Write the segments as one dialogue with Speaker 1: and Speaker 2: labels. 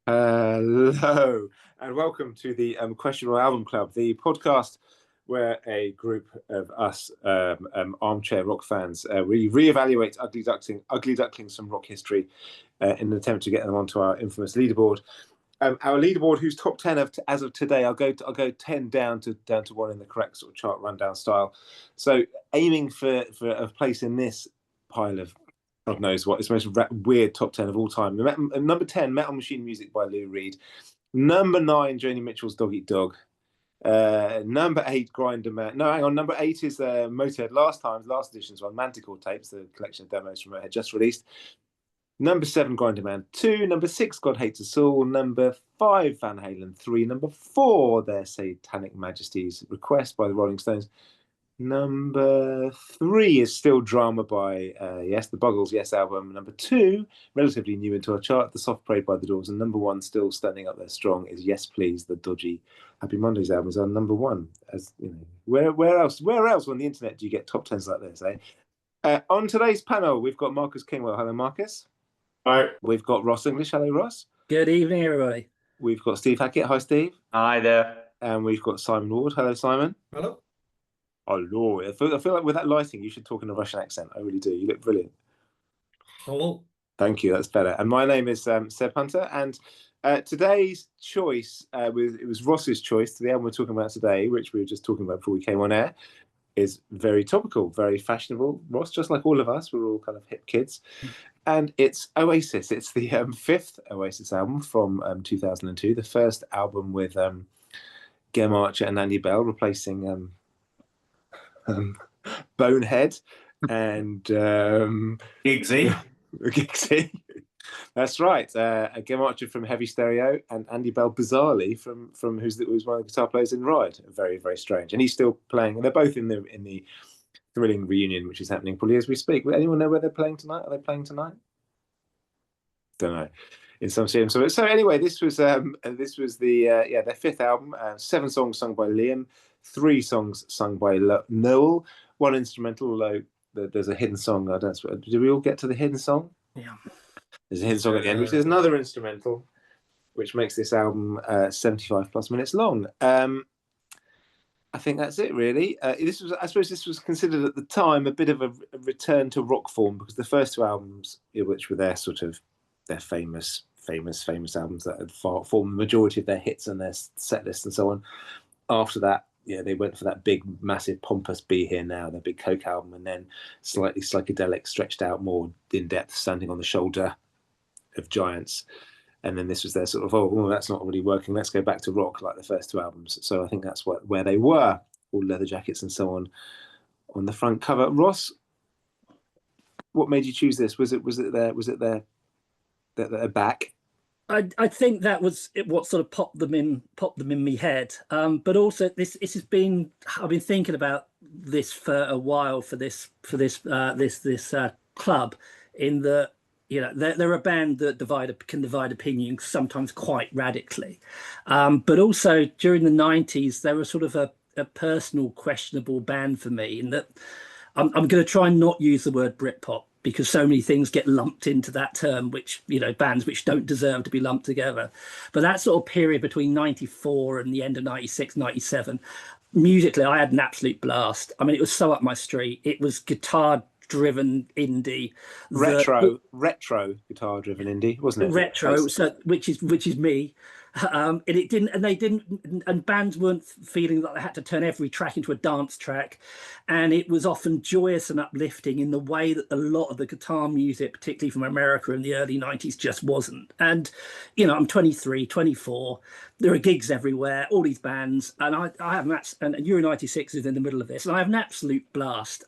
Speaker 1: Hello and welcome to the Questionable Album Club, the podcast where a group of us armchair rock fans we reevaluate ugly ducklings from rock history in an attempt to get them onto our infamous leaderboard. Our leaderboard, whose top 10 as of today, I'll go 10 down to one in the correct sort of chart rundown style. So aiming for a place in this pile of God knows what. It's the most weird top 10 of all time. Number 10, Metal Machine Music by Lou Reed. Number 9, Joni Mitchell's Dog Eat Dog. Number 8, Grinder Man. No, hang on. Number 8 is Motorhead. Last edition's one, Manticore Tapes, the collection of demos from Motorhead just released. Number 7, Grinder Man 2. Number 6, God Hates Us All. Number 5, Van Halen 3. Number 4, Their Satanic Majesties, Request by the Rolling Stones. Number 3 is still Drama by Yes, the Buggles' Yes album. Number 2, relatively new into our chart, The Soft Parade by the Doors. And number 1, still standing up there strong, is Yes Please, the dodgy Happy Mondays album is on number 1. As you know, where else on the internet do you get top 10s like this? On today's panel, we've got Marcus Kingwell. Hello, Marcus.
Speaker 2: Hi.
Speaker 1: We've got Ross English. Hello, Ross.
Speaker 3: Good evening, everybody.
Speaker 1: We've got Steve Hackett. Hi, Steve.
Speaker 2: Hi there.
Speaker 1: And we've got Simon Ward. Hello, Simon.
Speaker 4: Hello.
Speaker 1: Oh, Lord. I feel like with that lighting, you should talk in a Russian accent. I really do. You look brilliant.
Speaker 4: Hello.
Speaker 1: Thank you. That's better. And my name is Seb Hunter. And today's choice, it was Ross's choice. The album we're talking about today, which we were just talking about before we came on air, is very topical, very fashionable. Ross, just like all of us, we're all kind of hip kids. And it's Oasis. It's the fifth Oasis album from 2002, the first album with Gem Archer and Andy Bell replacing Bonehead and
Speaker 2: Giggsy.
Speaker 1: Giggsy. That's right. Gem Archer from Heavy Stereo and Andy Bell, bizarrely, from who's one of the guitar players in Ride. Very, very strange. And he's still playing. And they're both in the thrilling reunion, which is happening probably as we speak. Anyone know where they're playing tonight? Are they playing tonight? Don't know. In some stadium. So anyway, this was their fifth album. 7 songs sung by Liam, 3 songs sung by Noel, 1 instrumental. Although there's a hidden song. Did we all get to the hidden song?
Speaker 3: Yeah.
Speaker 1: There's a hidden song at the end, which is another instrumental, which makes this album 75 plus minutes long. I think that's it, really. I suppose this was considered at the time a bit of a return to rock form, because the first 2 albums, which were their famous albums that had formed the majority of their hits and their set list and so on. After that, they went for that big, massive, pompous Be Here Now, their big Coke album, and then slightly psychedelic, stretched out, more in depth, Standing on the Shoulder of Giants. And then this was their sort of, that's not really working, let's go back to rock, like the first 2 albums. So I think that's where they were, all leather jackets and so on the front cover. Ross, what made you choose this? Was it their back?
Speaker 3: I think that was what sort of popped them in my head. But also this has been, I've been thinking about this for a while for this club, in the they're a band that can divide opinion sometimes quite radically, but also during the 90s they were sort of a personal questionable band for me, in that I'm going to try and not use the word Britpop, because so many things get lumped into that term, which, bands which don't deserve to be lumped together. But that sort of period between 94 and the end of 96, 97, musically, I had an absolute blast. I mean, it was so up my street. It was guitar-driven indie.
Speaker 1: Retro guitar-driven indie, wasn't it?
Speaker 3: Retro, so, which is me. And bands weren't feeling like they had to turn every track into a dance track, and it was often joyous and uplifting in the way that a lot of the guitar music, particularly from America in the early 90s, just wasn't. And I'm 23, 24, there are gigs everywhere, all these bands, and I have and Euro 96 is in the middle of this, and I have an absolute blast.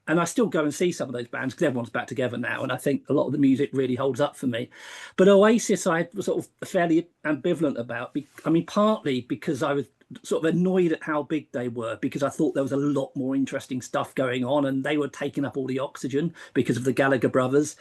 Speaker 3: And I still go and see some of those bands because everyone's back together now, and I think a lot of the music really holds up for me. But Oasis, I was sort of fairly ambivalent about. I mean, partly because I was sort of annoyed at how big they were, because I thought there was a lot more interesting stuff going on, and they were taking up all the oxygen because of the Gallagher brothers,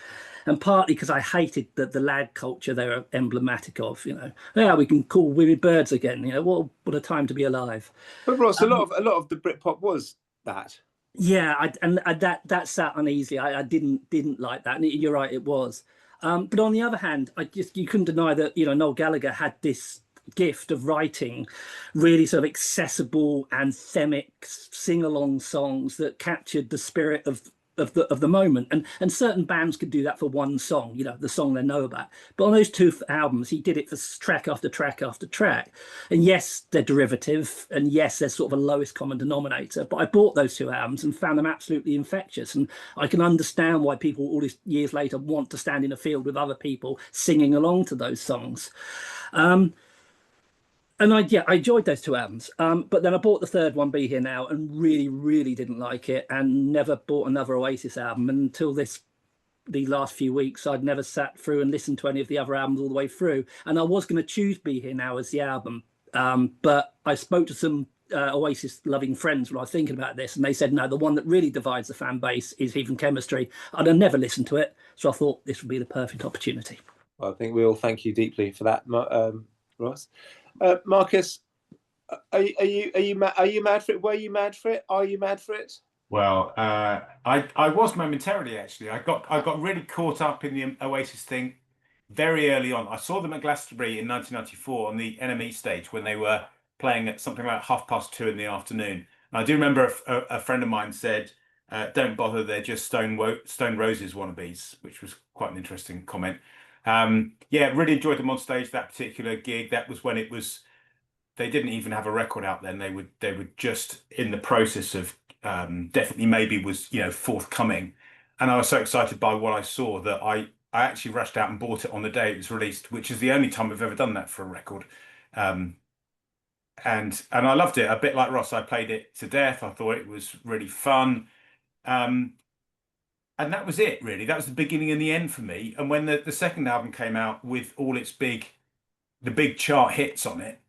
Speaker 3: and partly because I hated the lad culture they were emblematic of. We can call women birds again. What a time to be alive.
Speaker 1: But Ross, a lot of the Britpop was that.
Speaker 3: Yeah, that sat uneasy. I didn't like that, and you're right, it was. But on the other hand, you couldn't deny that Noel Gallagher had this gift of writing really sort of accessible, anthemic, sing-along songs that captured the spirit of the moment. And certain bands could do that for one song, the song they know about. But on those two albums, he did it for track after track after track. And yes, they're derivative, and yes, they're sort of a lowest common denominator. But I bought those two albums and found them absolutely infectious. And I can understand why people all these years later want to stand in a field with other people singing along to those songs. And I enjoyed those two albums. But then I bought the third one, Be Here Now, and really, really didn't like it, and never bought another Oasis album. And until the last few weeks, I'd never sat through and listened to any of the other albums all the way through. And I was going to choose Be Here Now as the album. But I spoke to some Oasis loving friends when I was thinking about this, and they said, no, the one that really divides the fan base is Heathen Chemistry. I'd have never listened to it. So I thought this would be the perfect opportunity.
Speaker 1: Well, I think we all thank you deeply for that, Ross. Marcus, are you mad for it? Were you mad for it? Are you mad for it?
Speaker 2: Well, I was momentarily, actually. I got really caught up in the Oasis thing very early on. I saw them at Glastonbury in 1994 on the NME stage when they were playing at something like 2:30 in the afternoon. And I do remember a friend of mine said, "Don't bother, they're just Stone Roses wannabes," which was quite an interesting comment. Yeah, really enjoyed them on stage, that particular gig. That was when they didn't even have a record out then. They were just in the process of Definitely Maybe was forthcoming, and I was so excited by what I saw that I actually rushed out and bought it on the day it was released, which is the only time I've ever done that for a record. And I loved it. A bit like Ross, I played it to death. I thought it was really fun. And that was it, really. That was the beginning and the end for me. And when the second album came out with all its big chart hits on it,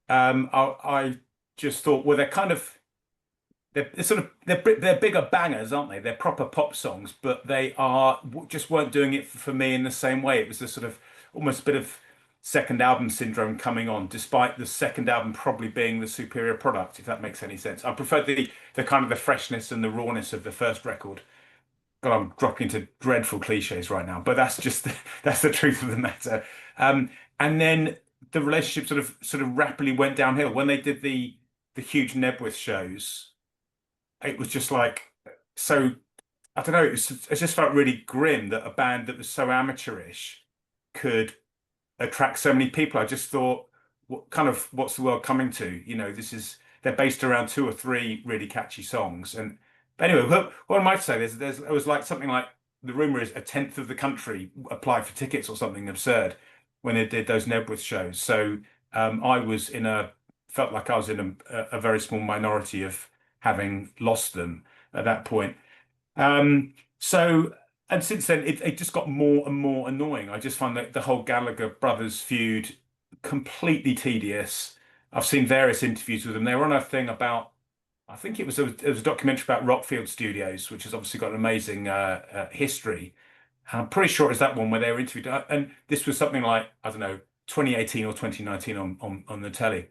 Speaker 2: I just thought, well, they're bigger bangers, aren't they? They're proper pop songs, but they just weren't doing it for me in the same way. It was the sort of almost a bit of second album syndrome coming on, despite the second album probably being the superior product, if that makes any sense. I prefer the kind of the freshness and the rawness of the first record. God, I'm dropping into dreadful cliches right now, but that's just that's the truth of the matter. And then the relationship sort of rapidly went downhill when they did the huge Nebworth shows. It was just like, so I don't know. It just felt really grim that a band that was so amateurish could attract so many people. I just thought, what's the world coming to? They're based around two or three really catchy songs. And but anyway, what I might say is it was like something like, the rumor is 1/10 of the country applied for tickets or something absurd when they did those Nebworth shows. So felt like I was in a very small minority of having lost them at that point. And since then, it just got more and more annoying. I just found that the whole Gallagher brothers feud completely tedious. I've seen various interviews with them. They were on a thing about, I think it was a documentary about Rockfield Studios, which has obviously got an amazing history. And I'm pretty sure it was that one where they were interviewed. And this was something like, I don't know, 2018 or 2019 on the telly.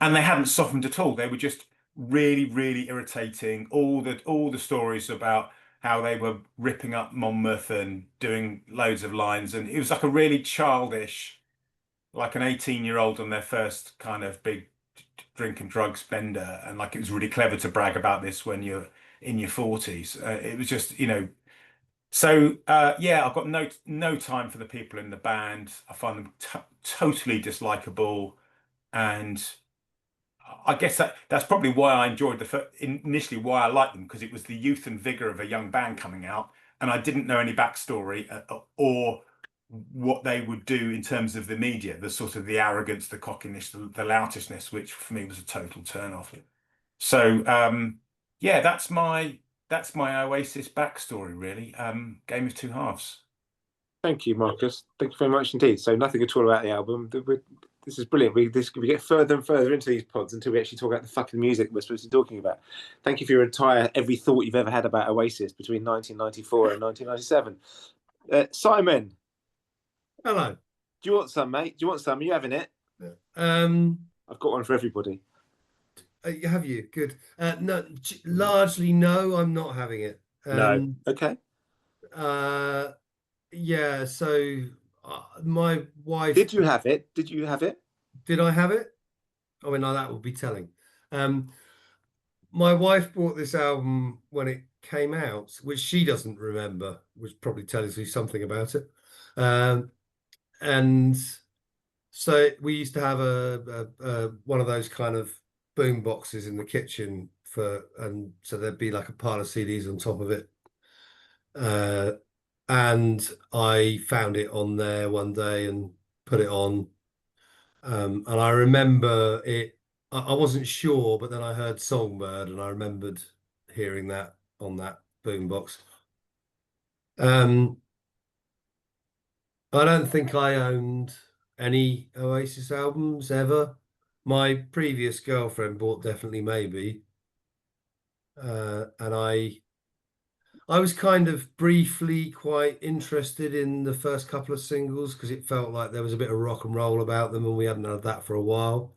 Speaker 2: And they hadn't softened at all. They were just really, really irritating. All the stories about how they were ripping up Monmouth and doing loads of lines. And it was like a really childish, like an 18-year-old on their first kind of big drink and drug spender. And like, it was really clever to brag about this when you're in your 40s. It was just, So yeah, I've got no time for the people in the band. I find them totally dislikable, and I guess that's probably why I enjoyed initially why I liked them, because it was the youth and vigor of a young band coming out, and I didn't know any backstory or what they would do in terms of the media, the sort of the arrogance, the cockiness, the loutishness, which for me was a total turn off. So yeah, that's my Oasis backstory, really. Game of Two Halves.
Speaker 1: Thank you, Marcus. Thank you very much indeed. So nothing at all about the album. This is brilliant. We get further and further into these pods until we actually talk about the fucking music we're supposed to be talking about. Thank you for your every thought you've ever had about Oasis between 1994 and 1997. Simon.
Speaker 4: Hello.
Speaker 1: Do you want some, mate? Do you want some? Are you having it?
Speaker 4: Yeah.
Speaker 1: I've got one for everybody.
Speaker 4: Have you? Good. No, largely no. I'm not having it.
Speaker 1: No. Okay.
Speaker 4: Yeah. So my wife.
Speaker 1: Did you have it? Did you have it?
Speaker 4: Did I have it? I mean, that would be telling. My wife bought this album when it came out, which she doesn't remember, which probably tells you something about it. And so we used to have a one of those kind of boom boxes in the kitchen and so there'd be like a pile of CDs on top of it. And I found it on there one day and put it on. And I remember it, I wasn't sure, but then I heard Songbird and I remembered hearing that on that boombox. I don't think I owned any Oasis albums ever. My previous girlfriend bought Definitely Maybe. And I was kind of briefly quite interested in the first couple of singles because it felt like there was a bit of rock and roll about them and we hadn't had that for a while.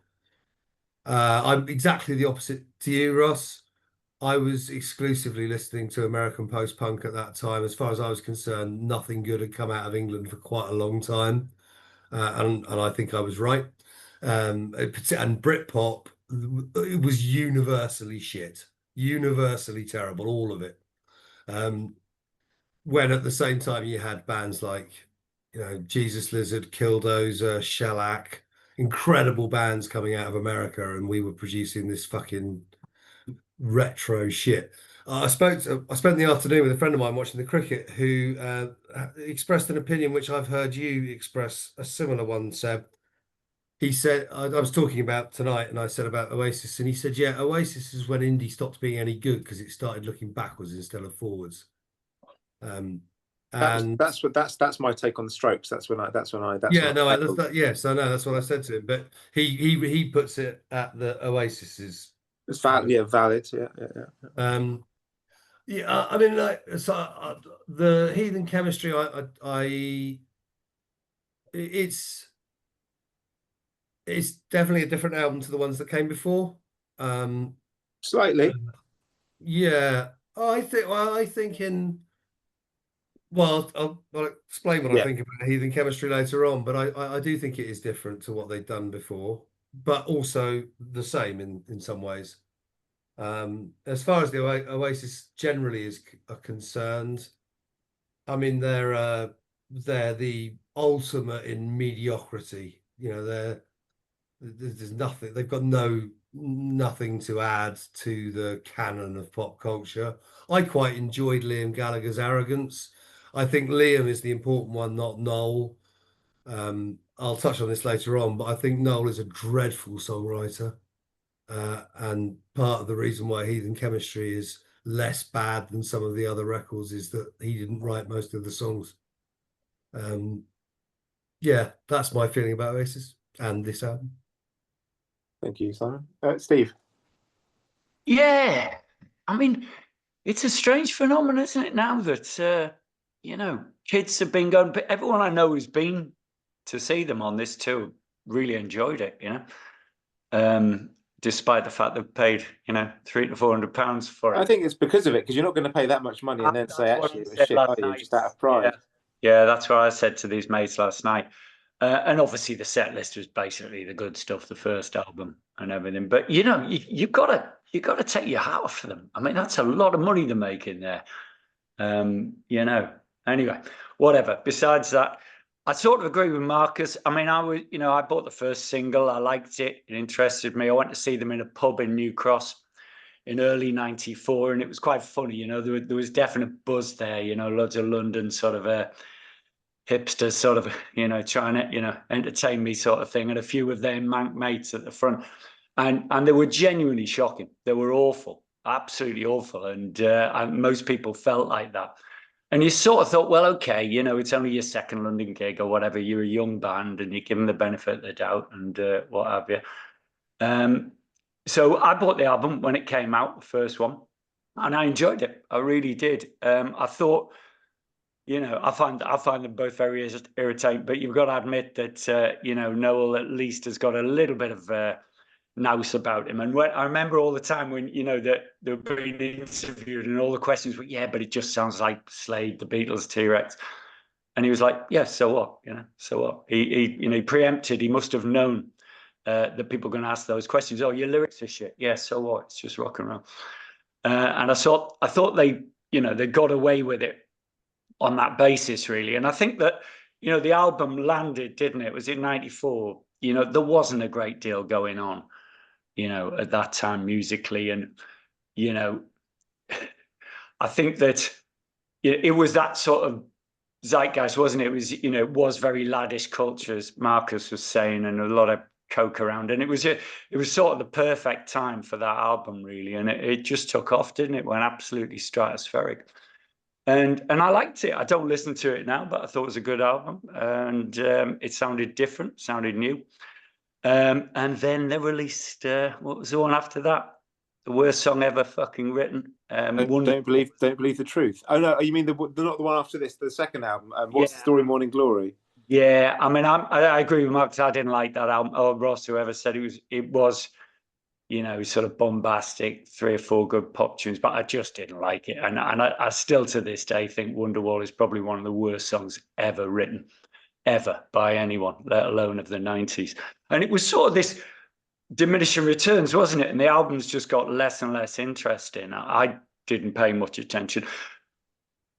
Speaker 4: I'm exactly the opposite to you, Ross. I was exclusively listening to American post-punk at that time. As far as I was concerned, nothing good had come out of England for quite a long time. And I think I was right. And Britpop, it was universally shit, universally terrible, all of it. When at the same time you had bands like, Jesus Lizard, Killdozer, Shellac, incredible bands coming out of America, and we were producing this fucking retro shit. I spent the afternoon with a friend of mine watching the cricket who expressed an opinion which I've heard you express a similar one, Seb. He said, I was talking about tonight and I said about Oasis, and he said, yeah, Oasis is when indie stopped being any good because it started looking backwards instead of forwards. And
Speaker 1: That's my take on the Strokes. That's when I
Speaker 4: yeah, no, yes, I know that's what I said to him. But he puts it at the Oasis's.
Speaker 1: It's valid. Yeah, valid. Yeah.
Speaker 4: Yeah. I mean, like, the Heathen Chemistry. It's definitely a different album to the ones that came before.
Speaker 1: Slightly.
Speaker 4: Yeah, I think in. Well, I'll explain what I think about Heathen Chemistry later on, but I do think it is different to what they've done before, but also the same in some ways. As far as the Oasis generally are concerned, I mean they're the ultimate in mediocrity. There's nothing. They've got nothing to add to the canon of pop culture. I quite enjoyed Liam Gallagher's arrogance. I think Liam is the important one, not Noel. I'll touch on this later on, but I think Noel is a dreadful songwriter. And part of the reason why Heathen Chemistry is less bad than some of the other records is that he didn't write most of the songs. Yeah, that's my feeling about Oasis and this album.
Speaker 1: Thank you, Simon. Steve.
Speaker 5: Yeah, I mean, it's a strange phenomenon, isn't it, now that, kids have been going, but everyone I know who's been to see them on this tour really enjoyed it, despite the fact they've paid, £300 to £400 for it.
Speaker 1: I think it's because of it, because you're not going to pay that much money and then say, actually, it was shit, are you? Just out of pride.
Speaker 5: Yeah, that's what I said to these mates last night. And obviously the set list was basically the good stuff, the first album and everything. But you've got to take your hat off for them. I mean, that's a lot of money they're making there. Anyway, whatever. Besides that, I sort of agree with Marcus. I mean, I bought the first single. I liked it. It interested me. I went to see them in a pub in New Cross in early '94, and it was quite funny. There was definite buzz there. Loads of London sort of hipsters sort of, trying to, entertain me sort of thing. And a few of their mank mates at the front. And they were genuinely shocking. They were awful, absolutely awful. And most people felt like that. And you sort of thought, well, okay, it's only your second London gig or whatever. You're a young band and you give them the benefit of the doubt and what have you. So I bought the album when it came out, the first one, and I enjoyed it. I really did. I thought, I find them both very irritating, but you've got to admit that, Noel at least has got a little bit of nous about him. And when, I remember all the time when, you know, that they were being interviewed and all the questions were, yeah, but it just sounds like Slade, the Beatles, T-Rex. And he was like, yeah, so what? You know, so what? He preempted. He must have known that people were going to ask those questions. Oh, your lyrics are shit. Yeah, so what? It's just rock and roll. And I thought they, you know, they got away with it on that basis, really. And I think that, you know, the album landed, didn't it? Was it 94? You know, there wasn't a great deal going on, you know, at that time musically. And, you know, I think that it was that sort of zeitgeist, wasn't it? It was, you know, it was very laddish culture, as Marcus was saying, and a lot of coke around. And it was sort of the perfect time for that album, really. And it just took off, didn't it? Went absolutely stratospheric. And I liked it. I don't listen to it now, but I thought it was a good album. And it sounded different, sounded new. And then they released, what was the one after that? The worst song ever fucking written.
Speaker 1: Don't believe the truth. Oh no, you mean not the one after this, the second album? What's the Story, Morning Glory?
Speaker 5: Yeah, I mean, I agree with Mark. I didn't like that album. Or Ross, whoever said it was, you know, sort of bombastic, 3 or 4 good pop tunes, but I just didn't like it. And I still to this day think Wonderwall is probably one of the worst songs ever written, ever, by anyone, let alone of the 90s. And it was sort of this diminishing returns, wasn't it? And the albums just got less and less interesting. I didn't pay much attention,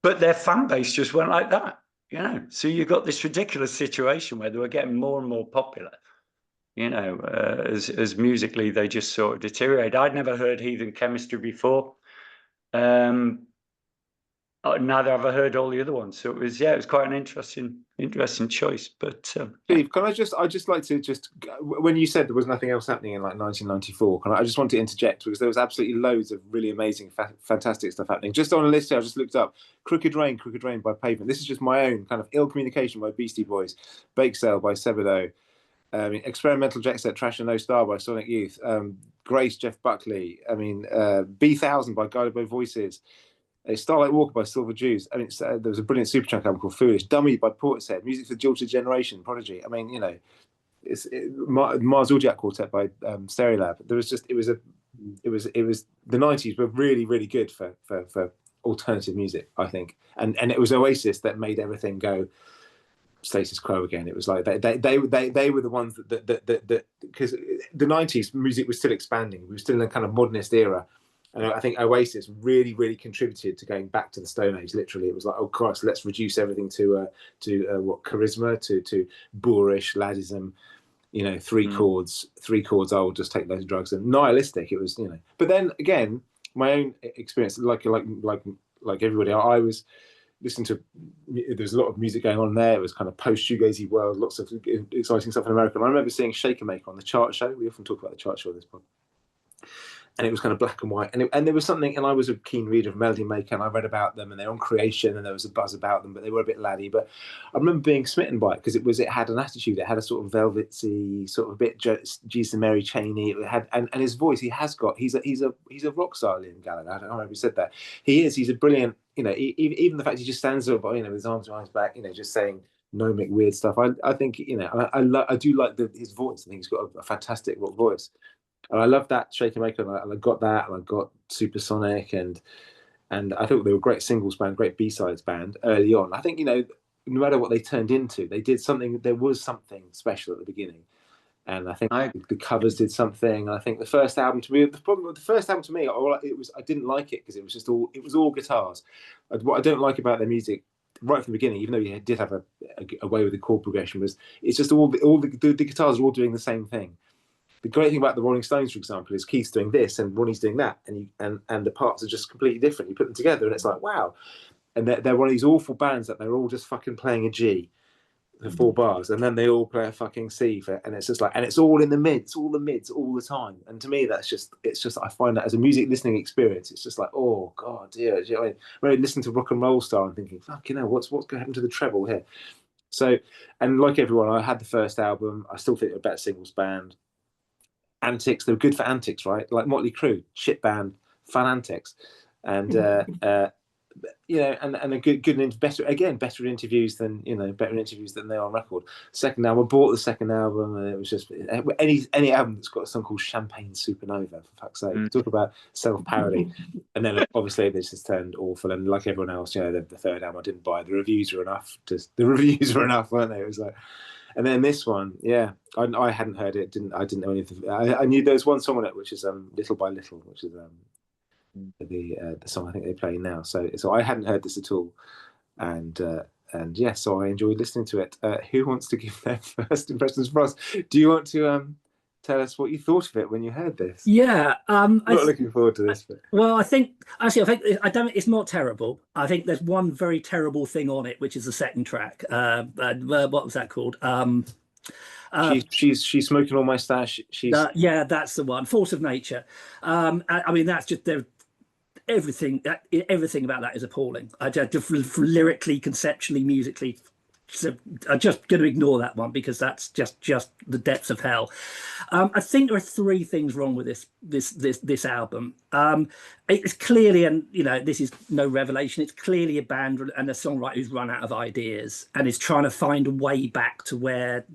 Speaker 5: but their fan base just went like that, you know. So you got this ridiculous situation where they were getting more and more popular, you know, as musically they just sort of deteriorated. I'd never heard Heathen Chemistry before. Neither have I heard all the other ones. So it was quite an interesting choice. But
Speaker 1: Steve, can I just like to when you said there was nothing else happening in like 1994, I just want to interject because there was absolutely loads of really amazing, fantastic stuff happening. Just on a list here, I just looked up Crooked Rain by Pavement. This is just my own kind of Ill Communication by Beastie Boys, Bake Sale by Sebadoh, Experimental Jet Set, Trash and No Star by Sonic Youth, Grace, Jeff Buckley, B1000 by Guided by Voices, Starlight Walker by Silver Jews. I mean, there was a brilliant Superchunk album called Foolish, Dummy by Portishead, Music for the Jilted Generation, Prodigy. I mean, you know, Mars Audiac Quartet by Stereolab. There was just it was the 90s were really, really good for alternative music, I think, and it was Oasis that made everything go status quo again. It was like they were the ones that because the 90s music was still expanding. We were still in a kind of modernist era. And I think Oasis really, really contributed to going back to the Stone Age. Literally, it was like, oh Christ, let's reduce everything to charisma, to boorish laddism, you know, three chords. Oh, we'll just take those drugs, and nihilistic. It was, you know. But then again, my own experience, like everybody, I was listening to. There's a lot of music going on there. It was kind of post shoegazy world, lots of exciting stuff in America. And I remember seeing Shaker Maker on the Chart Show. We often talk about the Chart Show on this podcast. And it was kind of black and white, and there was something. And I was a keen reader of Melody Maker, and I read about them, and they're on Creation, and there was a buzz about them, but they were a bit laddie. But I remember being smitten by it because it had an attitude. It had a sort of velvety, sort of a bit Jesus and Mary Chaney. It had and his voice. He's a rock star, Liam Gallagher. I don't know if he said that. He is. He's a brilliant. You know, even the fact he just stands up, you know, with his arms behind his back, you know, just saying gnomic weird stuff. I think, you know, I do like his voice. I think he's got a fantastic rock voice. And I love that Shaker Maker, and I got that, and I got Supersonic, and I thought they were a great singles band, great B-sides band early on. I think, you know, no matter what they turned into, they did something. There was something special at the beginning, and I think the covers did something. And I think the first album to me, the problem with the first album to me, I didn't like it because it was all guitars. What I don't like about their music right from the beginning, even though you did have a way with the chord progression, was it's just all the guitars are all doing the same thing. The great thing about the Rolling Stones, for example, is Keith's doing this and Ronnie's doing that, and the parts are just completely different. You put them together, and it's like, wow. And they're one of these awful bands that they're all just fucking playing a G for 4 bars, and then they all play a fucking C and it's just like, and it's all in the mids, all the time. And to me, it's just I find that as a music listening experience, it's just like, oh god, dear. You know, when I listen to Rock and Roll Star, I'm thinking, fuck, you know, what's going to happen to the treble here? So, and like everyone, I had the first album. I still think they're a better singles band. Antics, they were good for antics, right? Like Motley Crue, shit band, fun antics. And and a good better interviews than better interviews than they are on record. Second album, I bought the second album, and it was just any album that's got a song called Champagne Supernova, for fuck's sake. Talk about self-parody. And then obviously this has turned awful, and like everyone else, the third album I didn't buy. The reviews were enough, weren't they? It was like, and then this one, I hadn't heard it, I didn't know anything. I knew there was one song on it, which is Little by Little, which is the song I think they play now. So I hadn't heard this at all, and so I enjoyed listening to it. Who wants to give their first impressions for us? Do you want to tell us what you thought of it when you heard this?
Speaker 3: Yeah,
Speaker 1: I'm not looking forward to this. But...
Speaker 3: Well, I think it's not terrible. I think there's one very terrible thing on it, which is the second track. What was that called?
Speaker 1: She's smoking all my stash.
Speaker 3: That's the one. Force of Nature. I mean, that's just everything about that is appalling. Just lyrically, conceptually, musically. So I'm just going to ignore that one because that's just the depths of hell. I think there are three things wrong with this album. It's clearly, and this is no revelation, it's clearly a band and a songwriter who's run out of ideas and is trying to find a way back to when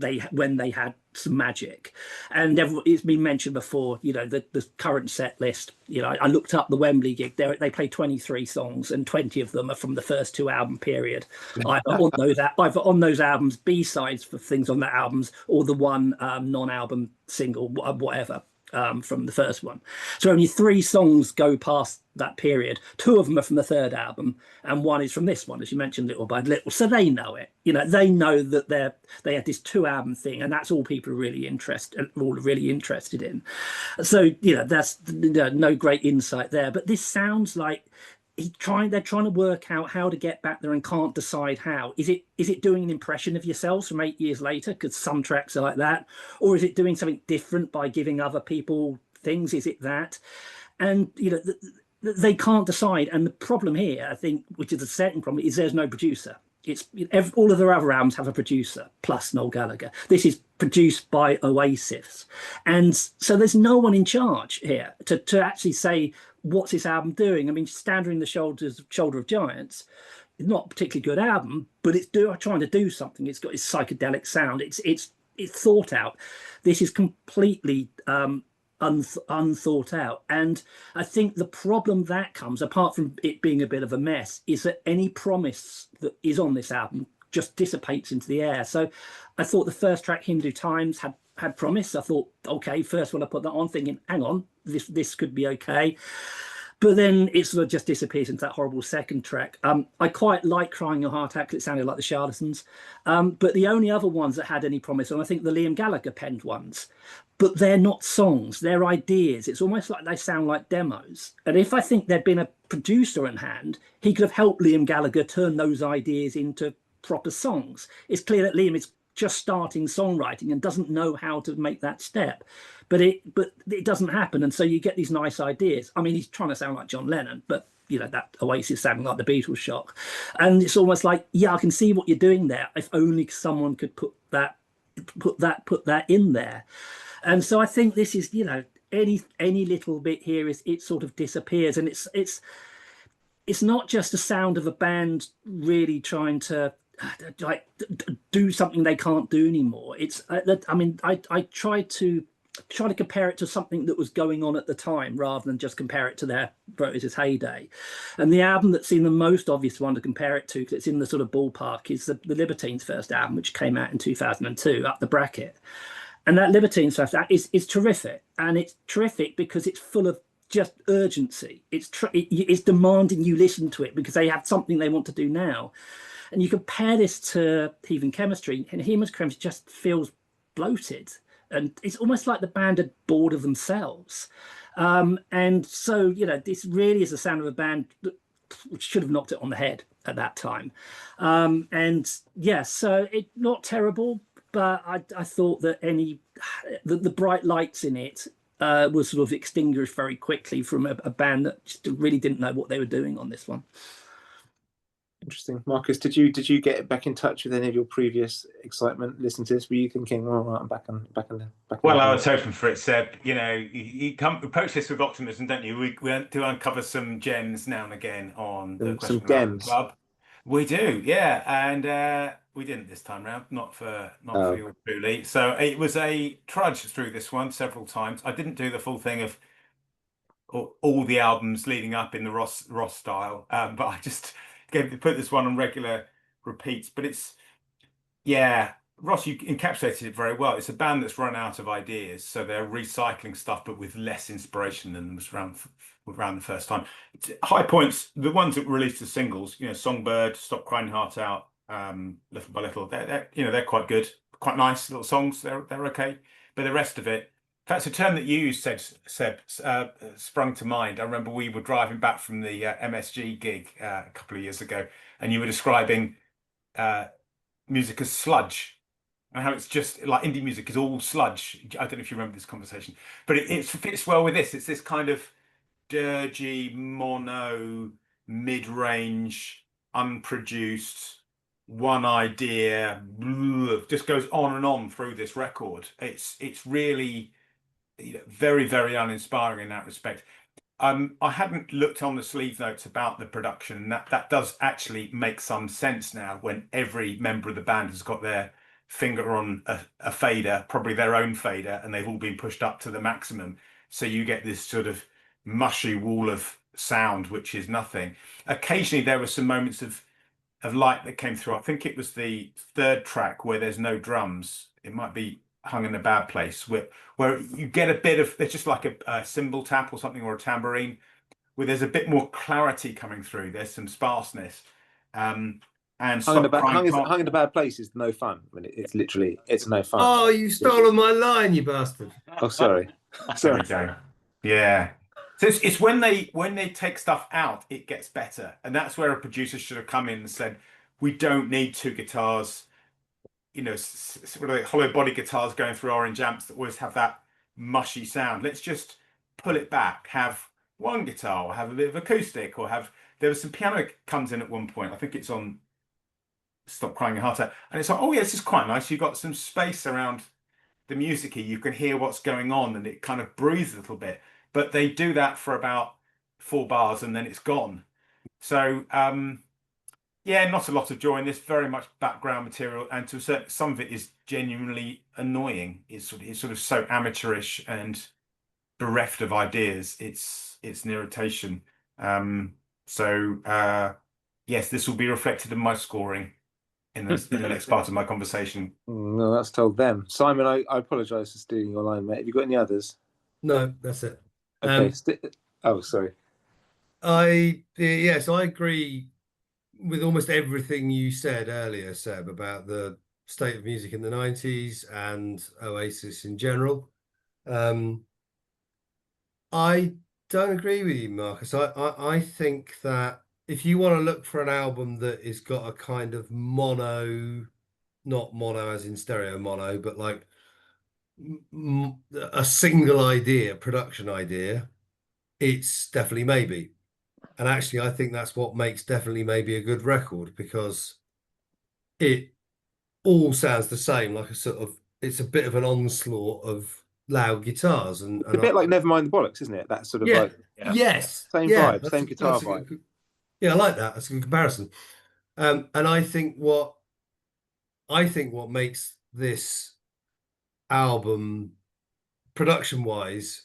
Speaker 3: they had some magic. And it's been mentioned before, the current set list. I looked up the Wembley gig. They play 23 songs, and 20 of them are from the first two album period. Either on those albums, B-sides for things on that albums, or the one non-album single, whatever. From the first one. So only 3 songs go past that period. 2 of them are from the third album, and 1 is from this one, as you mentioned, Little by Little. So they know it. They know that they had this 2-album thing, and that's all people are really interested in. So that's no great insight there. But this sounds like they're trying to work out how to get back there and can't decide how. Is it doing an impression of yourselves from 8 years later, because some tracks are like that, or is it doing something different by giving other people things? Is it that? And they can't decide. And the problem here, I think, which is the second problem, is there's no producer. It's all of their other albums have a producer plus Noel Gallagher. This is produced by Oasis, and so there's no one in charge here to actually say, what's this album doing? I mean, Standing on the Shoulder of Giants is not a particularly good album, but it's trying to do something. It's got its psychedelic sound. It's thought out. This is completely unthought out. And I think the problem that comes, apart from it being a bit of a mess, is that any promise that is on this album just dissipates into the air. So I thought the first track, Hindu Times, had promise. I thought, okay, first when I put that on, thinking, hang on, this could be okay. But then it sort of just disappears into that horrible second track. I quite like Crying Your Heart Out because it sounded like the Charlatans. But the only other ones that had any promise, and I think the Liam Gallagher penned ones, but they're not songs, they're ideas. It's almost like they sound like demos. And if I think there'd been a producer in hand, he could have helped Liam Gallagher turn those ideas into proper songs. It's clear that Liam is just starting songwriting and doesn't know how to make that step, but it doesn't happen, and so you get these nice ideas. I mean, he's trying to sound like John Lennon, but that Oasis sounding like the Beatles shock, and it's almost like, I can see what you're doing there. If only someone could put that in there. And so I think this is any little bit here it sort of disappears, and it's not just the sound of a band really trying to do something they can't do anymore. I tried to compare it to something that was going on at the time rather than just compare it to their Oasis heyday. And the album that seemed the most obvious one to compare it to, because it's in the sort of ballpark, is the Libertines' first album, which came out in 2002, Up the Bracket. And that Libertines first album is terrific, and it's terrific because it's full of just urgency. It's demanding you listen to it because they have something they want to do now. And you compare this to Heathen Chemistry, and Heathen Chemistry just feels bloated. And it's almost like the band are bored of themselves. And so, this really is the sound of a band that should have knocked it on the head at that time. So it's not terrible, but I thought that the bright lights in it was sort of extinguished very quickly from a band that just really didn't know what they were doing on this one.
Speaker 1: Interesting. Marcus, did you get back in touch with any of your previous excitement listening to this? Were you thinking, "Oh, right, I'm back
Speaker 2: Well, I
Speaker 1: on"?
Speaker 2: was hoping for it, Seb. You know, you come approach this with optimism, don't you? We do uncover some gems now and again on the
Speaker 1: Some
Speaker 2: Question Album
Speaker 1: gems.
Speaker 2: Club. We do, yeah, and we didn't this time round, not for
Speaker 1: Oh.
Speaker 2: you truly. So it was a trudge through this one several times. I didn't do the full thing of all the albums leading up in the Ross style, but I just put this one on regular repeats. But it's yeah, Ross, you encapsulated it very well. It's a band that's run out of ideas, so they're recycling stuff, but with less inspiration than was around the first time. High points, the ones that released as singles, you know, Songbird, Stop Crying Heart Out, Little by Little. They're quite good, quite nice little songs. They're okay, but the rest of it. In fact, a term that you used, Seb, sprung to mind. I remember we were driving back from the MSG gig a couple of years ago, and you were describing music as sludge, and how it's just like indie music is all sludge. I don't know if you remember this conversation, but it fits well with this. It's this kind of dirgy, mono, mid-range, unproduced, one idea, just goes on and on through this record. It's really, you know, very, very uninspiring in that respect. I hadn't looked on the sleeve notes about the production. That does actually make some sense now when every member of the band has got their finger on a fader, probably their own fader, and they've all been pushed up to the maximum. So you get this sort of mushy wall of sound, which is nothing. Occasionally there were some moments of light that came through. I think it was the third track where there's no drums. It might be Hung in a Bad Place, where you get a bit of, there's just like a cymbal tap or something, or a tambourine, where there's a bit more clarity coming through. There's some sparseness. And
Speaker 1: Hung in a Bad Place is no fun. I mean, it's literally, it's no fun.
Speaker 4: Oh, you stolen my line, you bastard.
Speaker 1: Oh, sorry.
Speaker 2: There we go. Yeah. So it's when they take stuff out, it gets better. And that's where a producer should have come in and said, we don't need two guitars, you know, what are they, hollow body guitars going through orange amps that always have that mushy sound. Let's just pull it back, have one guitar, or have a bit of acoustic, or there was some piano that comes in at one point. I think it's on Stop Crying Your Heart Out. And it's like, oh yeah, this is quite nice. You've got some space around the music here. You can hear what's going on, and it kind of breathes a little bit. But they do that for about 4 bars and then it's gone. So yeah, not a lot of joy in this. Very much background material, and to a certain, some of it is genuinely annoying. It's sort of so amateurish and bereft of ideas. It's an irritation. Yes, this will be reflected in my scoring in the next part of my conversation.
Speaker 1: No, that's told them. Simon, I apologise for stealing your line, mate. Have you got any others?
Speaker 4: No, that's it.
Speaker 1: Okay. Oh, sorry.
Speaker 4: Yes, I agree with almost everything you said earlier, Seb, about the state of music in the 90s and Oasis in general. I don't agree with you, Marcus. I think that if you want to look for an album that has got a kind of mono, not mono as in stereo mono, but like a single idea, production idea, it's Definitely Maybe. And actually, I think that's what makes Definitely Maybe a good record, because it all sounds the same, like it's a bit of an onslaught of loud guitars. And
Speaker 1: a bit like Nevermind the Bollocks, isn't it? That sort of
Speaker 4: yes.
Speaker 1: Same vibe, same guitar vibe.
Speaker 4: Yeah, I like that. That's a good comparison. And I think what makes this album production wise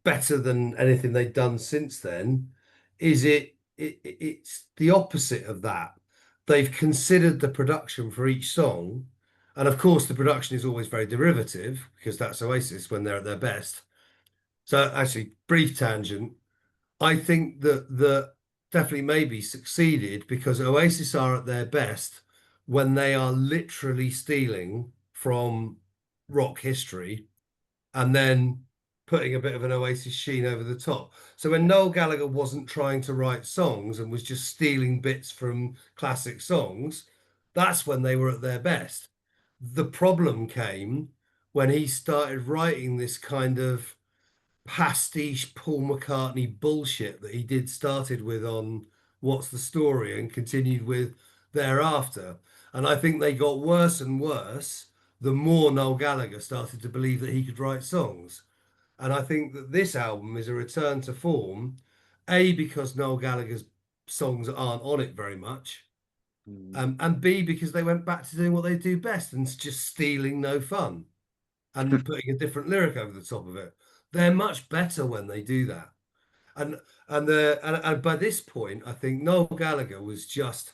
Speaker 4: better than anything they've done since then is it's the opposite of that. They've considered the production for each song, and of course the production is always very derivative, because that's Oasis when they're at their best. So actually, brief tangent, I think that Definitely Maybe succeeded because Oasis are at their best when they are literally stealing from rock history and then putting a bit of an Oasis sheen over the top. So when Noel Gallagher wasn't trying to write songs and was just stealing bits from classic songs, that's when they were at their best. The problem came when he started writing this kind of pastiche Paul McCartney bullshit that he started with on what's the story, and continued with thereafter. And I think they got worse and worse the more Noel Gallagher started to believe that he could write songs. And I think that this album is a return to form, A, because Noel Gallagher's songs aren't on it very much, and B, because they went back to doing what they do best and just stealing No Fun and putting a different lyric over the top of it. They're much better when they do that. And by this point, I think Noel Gallagher was just,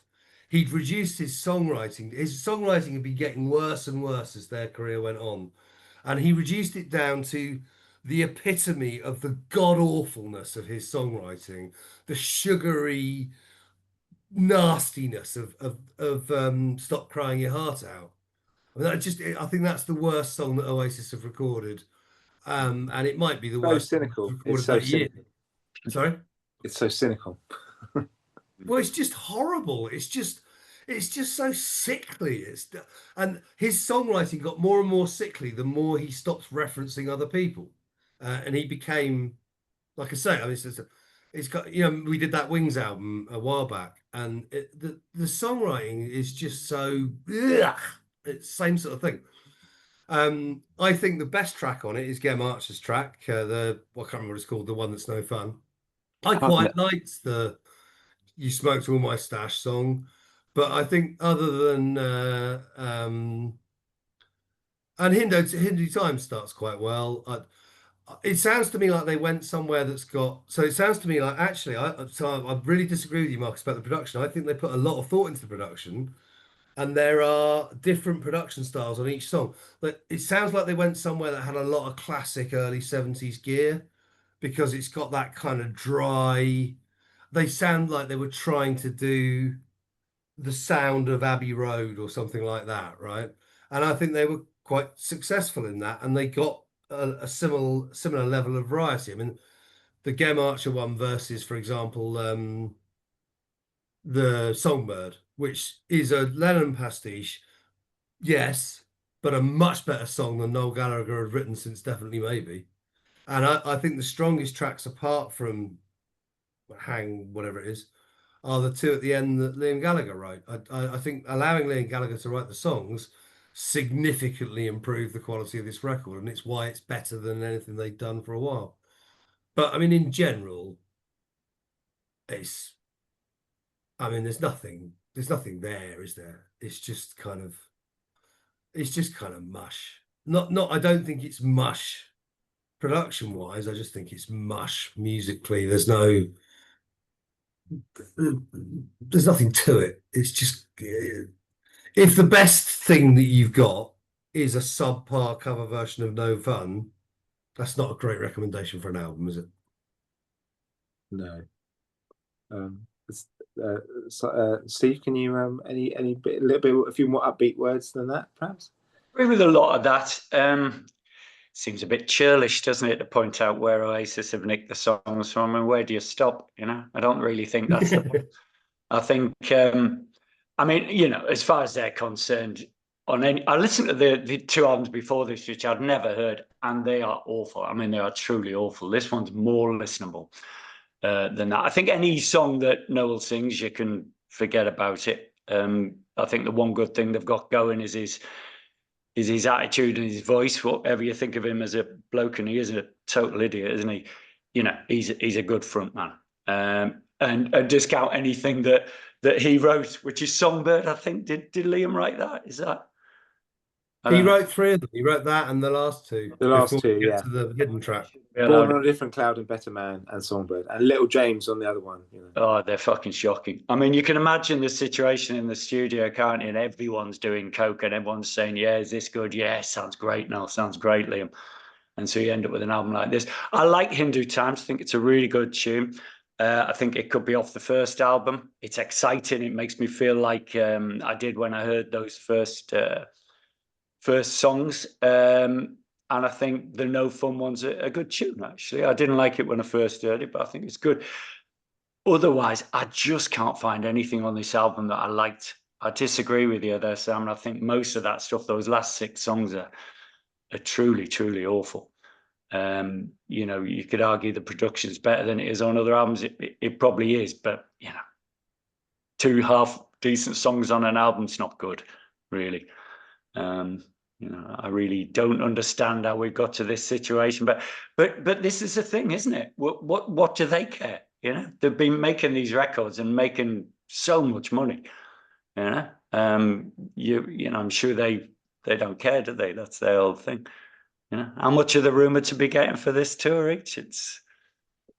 Speaker 4: he'd reduced his songwriting. His songwriting had been getting worse and worse as their career went on. And he reduced it down to the epitome of the god awfulness of his songwriting, the sugary nastiness of Stop Crying Your Heart Out. I mean, I think that's the worst song that Oasis have recorded. And it might be the worst song
Speaker 1: cynical.
Speaker 4: recorded
Speaker 1: It's so
Speaker 4: that year.
Speaker 1: cynical.
Speaker 4: Sorry?
Speaker 1: It's so cynical.
Speaker 4: Well, it's just horrible. It's just so sickly. And his songwriting got more and more sickly the more he stopped referencing other people, and he became, like I say, I mean, it's got, you know, we did that Wings album a while back, and the songwriting is just so, ugh, it's the same sort of thing. I think the best track on it is Gem Archer's track, I can't remember what it's called, the one that's no fun. I quite liked the You Smoked All My Stash song, but I think other than and Hindu Times starts quite well. It sounds to me like they went somewhere that's got. So it sounds to me like, actually, I really disagree with you, Marcus, about the production. I think they put a lot of thought into the production, and there are different production styles on each song. But it sounds like they went somewhere that had a lot of classic early 70s gear, because it's got that kind of dry. They sound like they were trying to do the sound of Abbey Road or something like that, right? And I think they were quite successful in that, and they got a similar level of variety. I mean, the Gem Archer one versus, for example, the Songbird, which is a Lennon pastiche, yes, but a much better song than Noel Gallagher had written since Definitely Maybe. And I think the strongest tracks, apart from Hang, whatever it is, are the two at the end that Liam Gallagher wrote. I think allowing Liam Gallagher to write the songs significantly improved the quality of this record, and it's why it's better than anything they'd done for a while. But I mean, in general, there's nothing there, is there? It's just kind of mush. I don't think it's mush production wise. I just think it's mush musically. There's nothing to it. It's just, if the best thing that you've got is a subpar cover version of No Fun, that's not a great recommendation for an album, is it?
Speaker 1: No. Steve, can you a few more upbeat words than that, perhaps?
Speaker 5: I agree with a lot of that. Seems a bit churlish, doesn't it, to point out where Oasis have nicked the songs from, and where do you stop? You know, I don't really think that's the point. I think, I mean, you know, as far as they're concerned, I listened to the two albums before this, which I'd never heard, and they are awful. I mean, they are truly awful. This one's more listenable than that. I think any song that Noel sings, you can forget about it. I think the one good thing they've got going is his attitude and his voice. Whatever you think of him as a bloke, and he is a total idiot, isn't he? You know, he's a good front man. And discount anything that he wrote, which is Songbird. I think did Liam write that? Is that?
Speaker 4: He wrote three of them. He wrote that and the last two.
Speaker 1: The last two, yeah.
Speaker 4: To the hidden track.
Speaker 1: Born on a Different Cloud and Better Man and Songbird, and Little James on the other one. You know.
Speaker 5: Oh, they're fucking shocking. I mean, you can imagine the situation in the studio, can't you? And everyone's doing coke, and everyone's saying, "Yeah, is this good? Yeah, sounds great. No, sounds great, Liam." And so you end up with an album like this. I like Hindu Times. I think it's a really good tune. I think it could be off the first album. It's exciting. It makes me feel like I did when I heard those first songs. And I think the No Fun one's a good tune, actually. I didn't like it when I first heard it, but I think it's good. Otherwise, I just can't find anything on this album that I liked. I disagree with you there, Sam. I think most of that stuff, those last 6 songs are truly, truly awful. You know, you could argue the production's better than it is on other albums. It probably is, but, you know, two half decent songs on an album's not good, really. You know, I really don't understand how we've got to this situation, but this is the thing, isn't it? What do they care? You know, they've been making these records and making so much money. You know, you know, I'm sure they don't care, do they? That's their whole thing. You know, how much are the rumored to be getting for this tour each? It's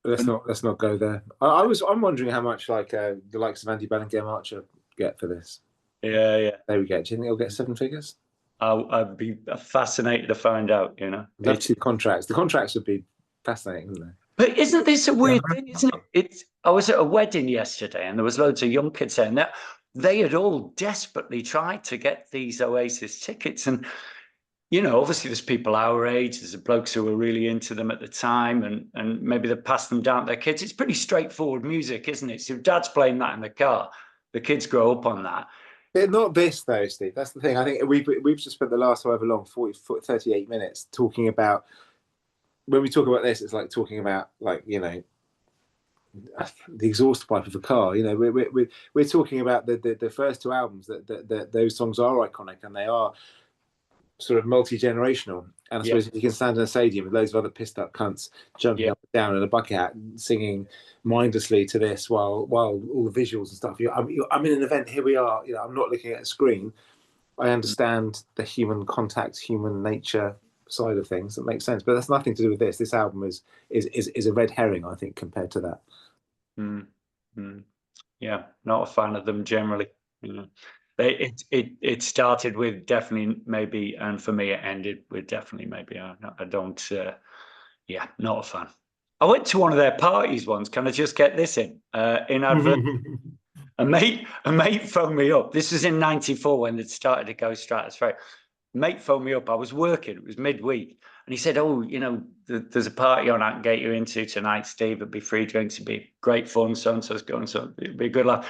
Speaker 1: let's not go there. I'm wondering how much like the likes of Andy Bell and Game Archer get for this.
Speaker 5: yeah.
Speaker 1: There we go. Do you think they'll get 7 figures?
Speaker 5: I'd be fascinated to find out. You know,
Speaker 1: Love to see contracts. The contracts would be fascinating, wouldn't they?
Speaker 5: but isn't this a weird thing? Isn't it? I was at a wedding yesterday, and there was loads of young kids saying that they had all desperately tried to get these Oasis tickets, and you know, obviously there's people our age, there's the blokes who were really into them at the time, and maybe they passed them down to their kids. It's pretty straightforward music, isn't it? So if dad's playing that in the car, the kids grow up on that.
Speaker 1: Not this though, Steve. That's the thing. I think we've just spent the last however long, 38 minutes talking about. When we talk about this, it's like talking about, like, you know, the exhaust pipe of a car. You know, we're talking about the first 2 albums that those songs are iconic, and they are sort of multi-generational. And I suppose if you can stand in a stadium with loads of other pissed up cunts jumping up and down in a bucket hat and singing mindlessly to this while all the visuals and stuff, I'm in an event, here we are, you know, I'm not looking at a screen. I understand the human contact, human nature side of things. That makes sense, but that's nothing to do with this. This album is a red herring, I think, compared to that.
Speaker 5: Yeah, not a fan of them generally. You know. It started with definitely maybe, and for me it ended with definitely maybe. I don't, yeah, not a fan. I went to one of their parties once. Can I just get this in advert? a mate phoned me up. This was in '94 when it started to go stratospheric. Mate phoned me up. I was working. It was midweek, and he said, "Oh, you know, there's a party on I can get you into tonight, Steve. It'd be free drinks. It'd be great fun. So and so's going. So it'd be a good laugh."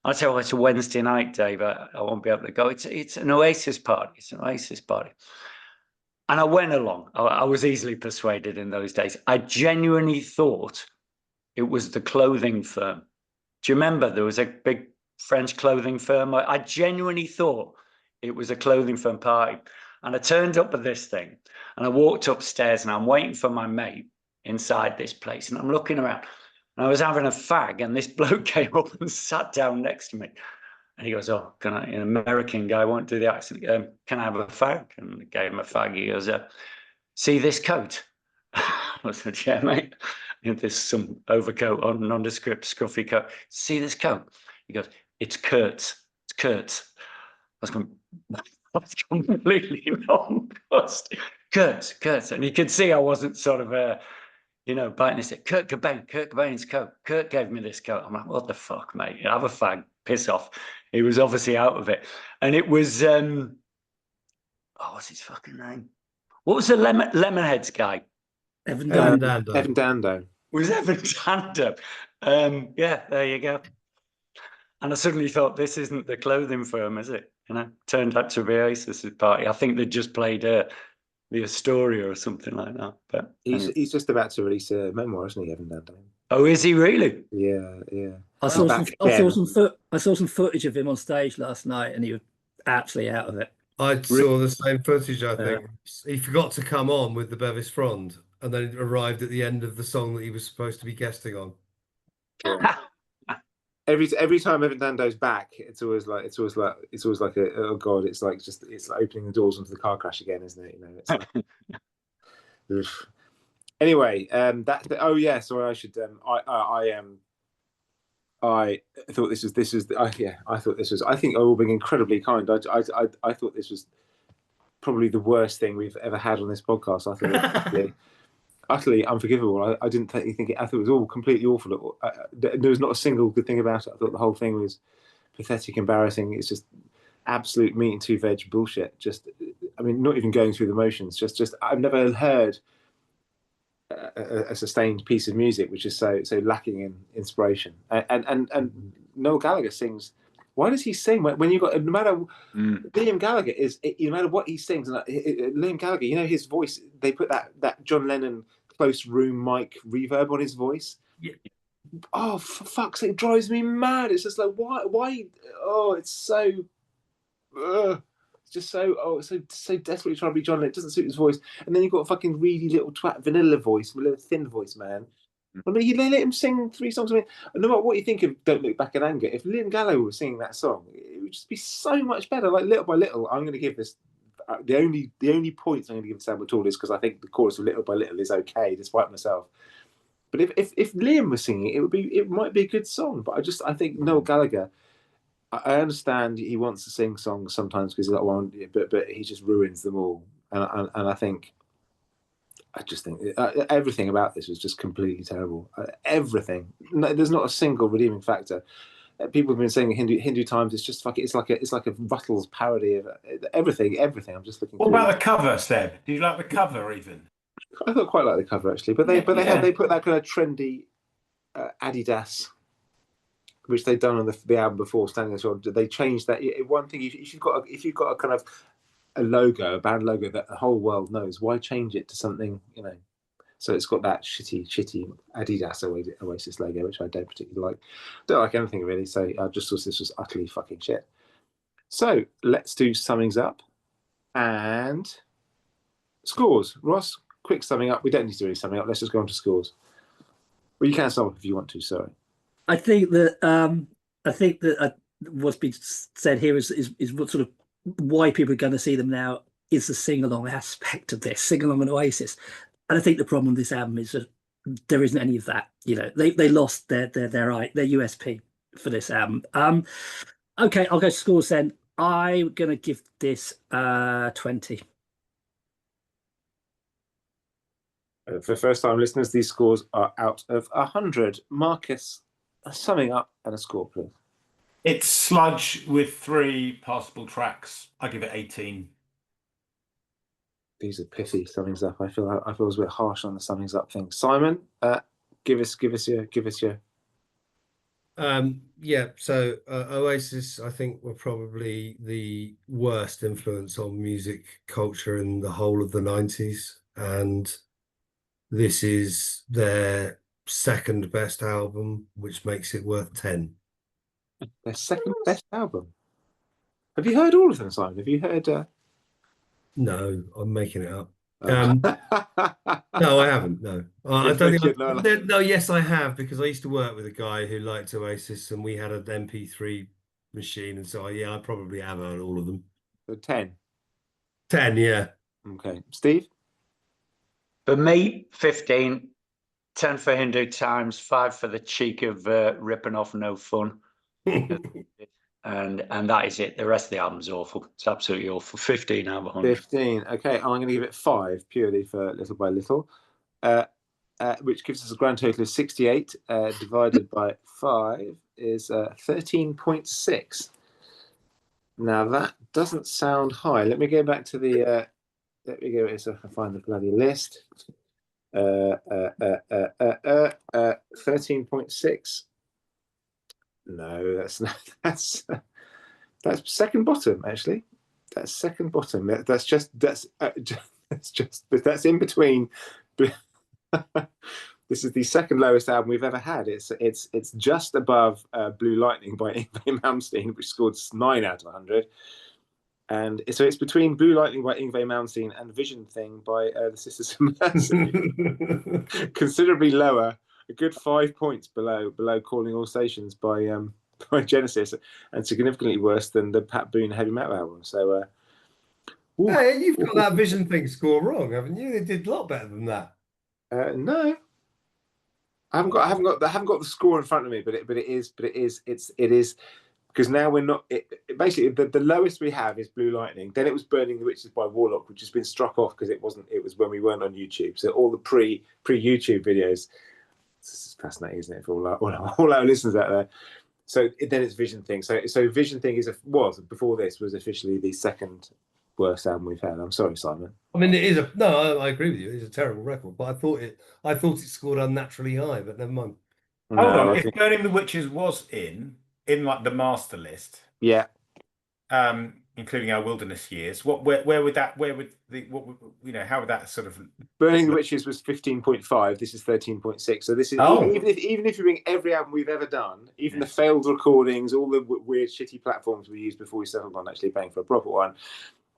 Speaker 5: I said, "Oh, it's a Wednesday night, Dave. I won't be able to go. It's an Oasis party. It's an Oasis party." And I went along. I was easily persuaded in those days. I genuinely thought it was the clothing firm. Do you remember there was a big French clothing firm? I genuinely thought it was a clothing firm party. And I turned up at this thing, and I walked upstairs, and I'm waiting for my mate inside this place, and I'm looking around. And I was having a fag, and this bloke came up and sat down next to me. And he goes, "Oh, can I?" An American guy, won't do the accent. "Can I have a fag?" And I gave him a fag. He goes, "See this coat?" I said, "Yeah, mate." There's some overcoat on, nondescript, scruffy coat. "See this coat?" He goes, "It's Kurt's. It's Kurt's." I was going, that's completely nonplussed. Kurt's. And you could see I wasn't sort of you know, biting his head. Kurt Cobain's coat. Kurt gave me this coat. I'm like, what the fuck, mate? Have a fag, piss off. He was obviously out of it. And it was, what's his fucking name? What was the Lemonheads guy?
Speaker 3: Evan
Speaker 4: Dando.
Speaker 1: Evan Dando.
Speaker 5: It was Evan Dando. Yeah, there you go. And I suddenly thought, this isn't the clothing firm, is it? You know, turned out to be Oasis's party. I think they just played the Astoria or something like that. But
Speaker 1: he's just about to release a memoir, isn't he, Evan Dando?
Speaker 5: Oh, is he really?
Speaker 1: Yeah.
Speaker 3: I saw some footage of him on stage last night, and he was absolutely out of it.
Speaker 4: I saw the same footage, I think. He forgot to come on with the Bevis Frond, and then it arrived at the end of the song that he was supposed to be guesting on.
Speaker 1: Yeah. Every time Evan Dando's back, it's always like a, oh god, it's like opening the doors onto the car crash again, isn't it? You know, it's like, anyway, oh yeah, sorry, I should I thought this was I think all being incredibly kind. I thought this was probably the worst thing we've ever had on this podcast. I thought it was utterly unforgivable. I didn't think it. I thought it was all completely awful. There was not a single good thing about it. I thought the whole thing was pathetic, embarrassing. It's just absolute meat and two veg bullshit. Just, I mean, not even going through the motions. Just I've never heard a sustained piece of music which is so lacking in inspiration. And Noel Gallagher sings. Why does he sing when you got no matter Liam Gallagher is no matter what he sings, and Liam Gallagher, you know, his voice, they put that John Lennon close room mic reverb on his voice.
Speaker 4: Yeah.
Speaker 1: oh, for fuck's sake, it drives me mad. It's just like, why? Oh, it's so, it's just so, it's so desperately trying to be John Lennon. It doesn't suit his voice. And then you've got a fucking reedy little twat vanilla voice, a little thin voice, man. I mean, they let him sing 3 songs. I mean, no matter what you think of "Don't Look Back in Anger," if Liam Gallo was singing that song, it would just be so much better. Like little by little, I'm going to give this. The only points I'm going to give this album at all is because I think the chorus of "Little by Little" is okay, despite myself. But if Liam was singing it might be a good song. But I think Noel Gallagher. I understand he wants to sing songs sometimes because he's like one, but he just ruins them all. And I think. I just think everything about this was just completely terrible. Everything. No, there's not a single redeeming factor. People have been saying Hindu Times. It's just fucking. It's like a Ruttles parody of everything. Everything. I'm just looking.
Speaker 2: What about the cover, Seb? Do you like the cover even?
Speaker 1: I thought quite like the cover actually, but they put that kind of trendy Adidas, which they'd done on the album before, standing as well. They changed that. One thing, if you've got a kind of a logo, a band logo that the whole world knows, why change it to something, So it's got that shitty Adidas Oasis logo, which I don't particularly like. Don't like anything really, so I just thought this was utterly fucking shit. So let's do summings up and scores. Ross, quick summing up. We don't need to do any summing up. Let's just go on to scores. Well, you can sum up if you want to. Sorry.
Speaker 3: I think that what's been said here is what sort of why people are going to see them now is the sing-along aspect of this, sing-along on Oasis. And I think the problem with this album is that there isn't any of that. They lost their USP for this album. Okay, I'll go scores then. I'm going to give this 20.
Speaker 1: For first-time listeners, these scores are out of 100. Marcus, a summing up and a score, please.
Speaker 2: It's sludge with 3 passable tracks. I give it 18.
Speaker 1: These are pithy summings up. I feel it was a bit harsh on the summings up thing. Simon, give us your.
Speaker 4: Yeah. So Oasis, I think, were probably the worst influence on music culture in the whole of the 90s, and this is their second best album, which makes it worth 10.
Speaker 1: Their second best album. Have you heard all of them, Simon? Have you heard?
Speaker 4: No, I'm making it up. No, I haven't. No, I don't think. No, yes, I have, because I used to work with a guy who liked Oasis, and we had an MP3 machine, and so I probably have heard all of them.
Speaker 1: 10.
Speaker 4: 10, yeah.
Speaker 1: Okay, Steve.
Speaker 5: For me, 15. 10 for Hindu Times, 5 for the cheek of ripping off No Fun. and that is it. The rest of the album's awful. It's absolutely awful. 15 out of 100. 15.
Speaker 1: Okay, I'm going to give it 5 purely for Little by Little, which gives us a grand total of 68. Divided by 5 is 13.6. Now that doesn't sound high. Let me go back to the. Let me go so I can find the bloody list. 13.6. No, that's not. That's second bottom actually. That's second bottom. That's in between. This is the second lowest album we've ever had. It's just above Blue Lightning by Yngwie Malmsteen, which scored 9 out of 100. And so it's between Blue Lightning by Yngwie Malmsteen and Vision Thing by the Sisters of Mercy. Considerably lower, a good 5 points below Calling All Stations by Genesis, and significantly worse than the Pat Boone heavy metal album. So,
Speaker 4: hey, you've got that Vision Thing score wrong, haven't you? They did a lot better than that.
Speaker 1: No, I haven't got the score in front of me, but it is. Because now we're not. Basically, the lowest we have is Blue Lightning. Then it was Burning the Witches by Warlock, which has been struck off because it was when we weren't on YouTube. So all the pre YouTube videos. This is fascinating, isn't it, for all our listeners out there? So then it's Vision Thing. So Vision Thing was before this was officially the second worst album we've had. I'm sorry, Simon.
Speaker 4: I mean, it is I agree with you. It's a terrible record, but I thought it scored unnaturally high. But never mind.
Speaker 2: Hold on, Burning the Witches was in like the master list.
Speaker 1: Yeah.
Speaker 2: including our wilderness years, how would that sort of?
Speaker 1: Burning the Witches was 15.5. This is 13.6. So this is even if you bring every album we've ever done, even the failed recordings, all the weird shitty platforms we used before we settled on actually paying for a proper one,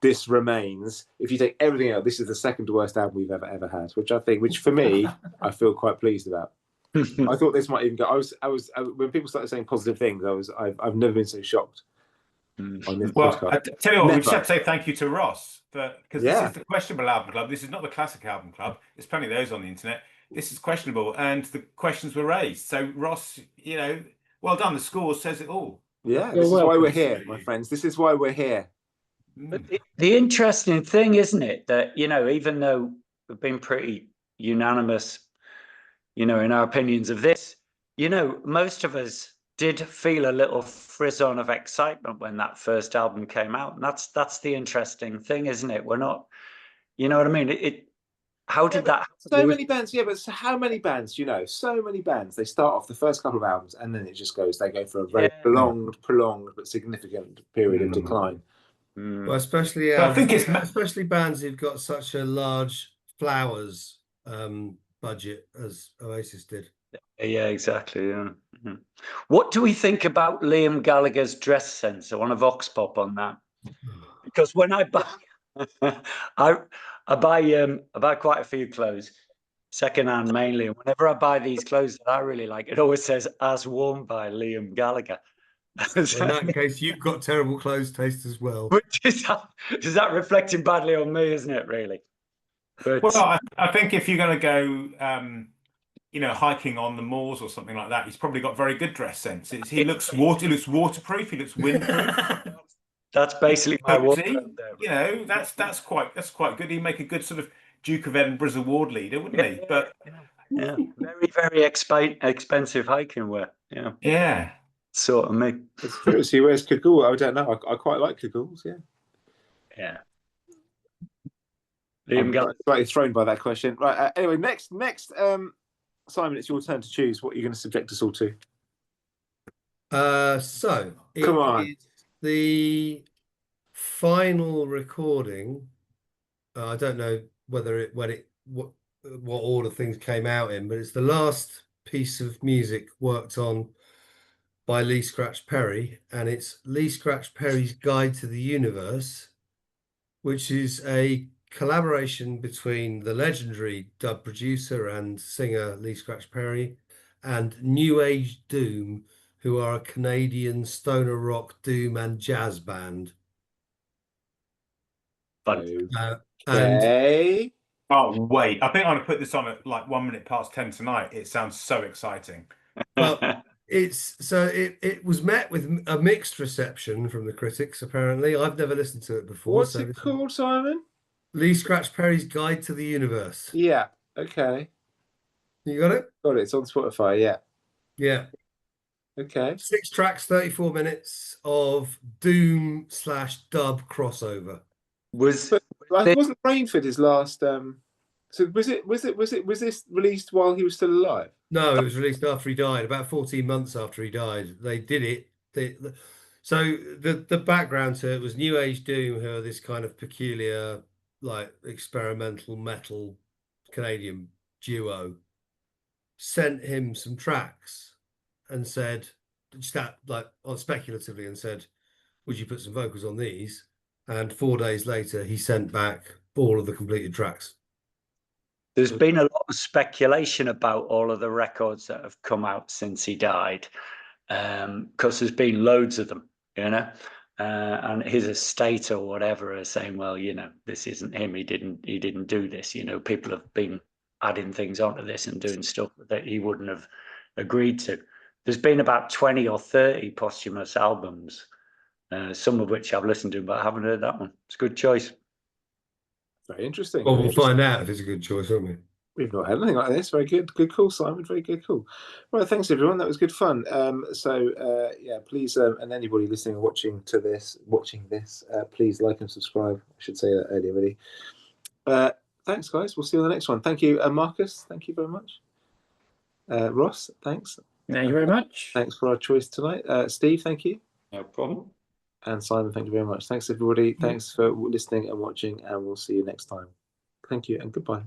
Speaker 1: this remains. If you take everything out, this is the second worst album we've ever had, which for me, I feel quite pleased about. I thought this might even go. I was when people started saying positive things, I've never been so shocked. On this podcast.
Speaker 2: I tell you what, we just have to say thank you to Ross because this is the questionable album club. This is not the classic album club. There's plenty of those on the internet. This is questionable, and the questions were raised. So Ross, well done. The score says it all.
Speaker 1: Yeah, this is why we're here, my friends. This is why we're here.
Speaker 5: But the interesting thing, isn't it, that even though we've been pretty unanimous, in our opinions of this, most of us did feel a little frisson of excitement when that first album came out, and that's the interesting thing, isn't it? We're not, you know what I mean? How did that happen?
Speaker 1: So many bands, but how many bands? So many bands. They start off the first couple of albums, and then it just goes. They go for a very prolonged but significant period of decline.
Speaker 4: Well, especially
Speaker 2: I think
Speaker 4: especially bands who've got such a large Flowers budget as Oasis did.
Speaker 5: Yeah, exactly. Yeah. What do we think about Liam Gallagher's dress sense? I want a vox pop on that, because when I buy, I buy quite a few clothes, secondhand mainly, and whenever I buy these clothes that I really like, it always says "as worn by Liam Gallagher."
Speaker 4: In that case, you've got terrible clothes taste as well.
Speaker 5: Which is that reflecting badly on me, isn't it? Really. But,
Speaker 2: well, I think if you're going to go. Hiking on the moors or something like that, he's probably got very good dress sense. He looks waterproof. He looks windproof.
Speaker 5: That's basically my wardrobe
Speaker 2: there. That's quite good. He'd make a good sort of Duke of Edinburgh's award leader, wouldn't he? But
Speaker 5: very, very expensive hiking wear.
Speaker 2: Yeah.
Speaker 5: Sort of me.
Speaker 1: It's true. So he wears cagoule. I don't know. I quite like cagoules.
Speaker 5: Yeah.
Speaker 1: I'm slightly thrown by that question. Right. Anyway, next. Simon, it's your turn to choose what you're going to subject us all to.
Speaker 4: So
Speaker 1: come on,
Speaker 4: is the final recording. I don't know what order things came out in, but it's the last piece of music worked on by Lee Scratch Perry, and it's Lee Scratch Perry's Guide to the Universe, which is a collaboration between the legendary dub producer and singer Lee Scratch Perry and New Age Doom, who are a Canadian stoner rock, doom and jazz band.
Speaker 1: Okay.
Speaker 2: Oh wait, I think I'm gonna put this on at like 1 minute past 10 tonight. It sounds so exciting.
Speaker 4: Well, it was met with a mixed reception from the critics. Apparently, I've never listened to it before.
Speaker 1: What's it called, Simon?
Speaker 4: Lee Scratch Perry's Guide to the Universe.
Speaker 1: Yeah. Okay.
Speaker 4: You got it?
Speaker 1: Got it. It's on Spotify. Yeah.
Speaker 4: Yeah.
Speaker 1: Okay.
Speaker 4: 6 tracks, 34 minutes of doom / dub crossover.
Speaker 1: Wasn't Rainford his last? So was this released while he was still alive?
Speaker 4: No, it was released after he died. About 14 months after he died, they did it. So the background to it was New Age Doom, who are this kind of peculiar, like experimental metal Canadian duo, sent him some tracks and said, speculatively, and said, would you put some vocals on these? And 4 days later, he sent back all of the completed tracks.
Speaker 5: There's been a lot of speculation about all of the records that have come out since he died, because there's been loads of them, and his estate or whatever are saying, well, this isn't him. He didn't do this. People have been adding things onto this and doing stuff that he wouldn't have agreed to. There's been about 20 or 30 posthumous albums, some of which I've listened to, but I haven't heard that one. It's a good choice.
Speaker 1: Very interesting.
Speaker 4: Well, we'll find out if it's a good choice, won't we?
Speaker 1: We've not had anything like this. Very good. Good call, Simon. Very good call. Right, thanks everyone. That was good fun. Please, and anybody listening or watching this, please like and subscribe. I should say that earlier, really. Thanks, guys. We'll see you on the next one. Thank you, Marcus. Thank you very much. Ross, thanks.
Speaker 3: Thank you very much.
Speaker 1: Thanks for our choice tonight. Steve, thank you.
Speaker 5: No problem.
Speaker 1: And Simon, thank you very much. Thanks, everybody. Thanks for listening and watching, and we'll see you next time. Thank you and goodbye.